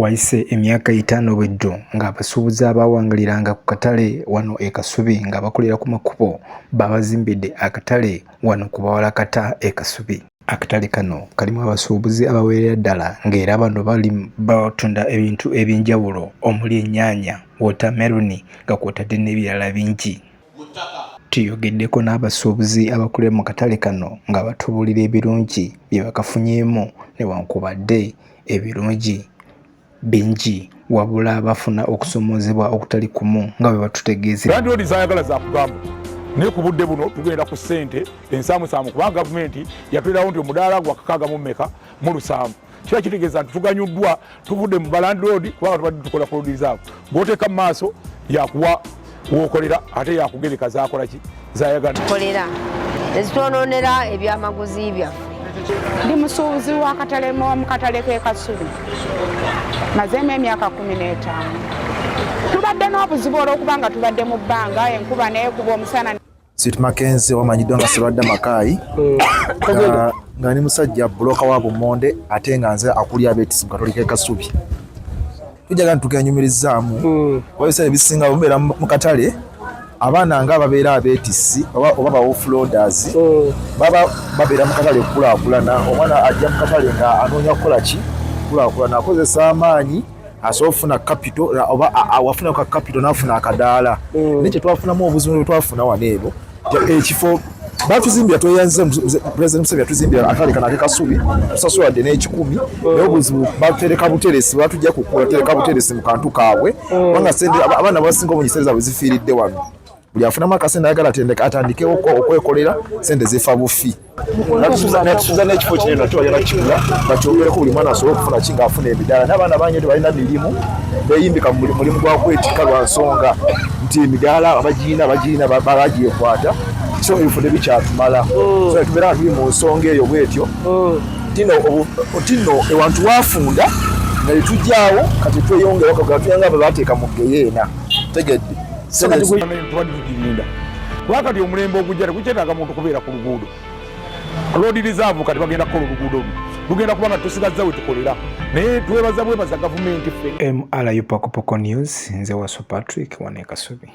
Wayise emyaka 5 bweddu ng'abasuubuzi abaawangaliranga ku katale wano e Kasubi nga bakolera ku makubo babazimbidde akatale wano ku Bawalakata e Kasubi. Akatale kano kalimu abasuubuzi abawerera ddala ng'era bano batunda ebintu eby'enjawulo omuli ennyaanya, watermelon nga kw'otadde n'ebirala bingi. Tuyogeddeko n'abasuubuzi abakolera mu katale kano nga batubuulira ebirungi bye bakafunyeemu newankubadde ebirungi bingi wabula bafuna okusomoozebwa okutali kumu nga bwe batutegeeza. Landiroodi zaayagala za kugamba naye ku budde buno tugenda ku ssente ensaamusaamu kuba gavumenti yatulirawo nti omudaala gwa 607 kiba kitegeeza nti tuganyuddwa tuvudde mu balandiroodi kubanga tubadde tukola ku loodi zaabwe ng'oteeka mu maaso yakuwa w'okolera ate yakugereka zakola ki zaayagala kolera ezitwonoonera ebyamaguzi byaffe. Ndi musuubuzi w'akatale mu katale k'e Kasubi mazeemu emyaka 15. Tubadde n'obuzibu olw'okubanga tubadde mu bbanga enkuba n'ekuba omusana. Sweet Mackenzie wamanyiddwa nga Sirwadda Makayi nga ni musajja buloka wa Bumonde ate nga nze akulya abeetisi mu katale k'e Kasubi. Tujaga ntukenyumirizzaamu wabisa ebisinga bubeera mu katale abaana nga babeera abeetisi oba ba offloaders baba babeera mu katale kulaakulana. Omwana ajja mu katale nga anoonya kukola ki kulaakulana akozesa amaanyi asobola okufuna capital oba awafuna ka capital n'afuna akadaala. Nekye twafunamu obuzibu bwe twafuna wano ebo ekifo batuzimbira tweyanze President Museveni yatuzimbira akatale kana k'e Kasubi tusasuladde n'ekikumi naye obuzibu batereka buteresi batujja kukula tereka buteresi mu kantu kaabwe kubanga sente abaana basinga omunyisereza bwe zifiiridde wano. Buli afunamu akasente ayagala atandikewo okwekolera sente zifa bufi. Natusuza n'ekifo kinene nate wajja nakikula bakyogereko buli mwana asobole okufuna ki ng'afuna emidaala. N'abaana bangi tebalina mirimu beeyimbika mu mulimu gwa kwetikka lwa nsonga nti emidaala abagiina bagyekwata so ebifo tebikyatumala. So tubeera nga tuli mu nsonga eyo bwetyo tino ewantu wafunda nga tetujjaawo kati tweyongeraho tuyanga abo baateeka mu geyeena tegedde tugirinda wakati omulembe ogujja tegukyetaaga muntu kubeera ku luguudo. Road reserve kati bagenda kukola oluguudo lugenda kuba nga tusigazza we tukolera naye twebaza gavumenti ffe. MRU Pokopoko News nze Waso Patrick wano e Kasubi.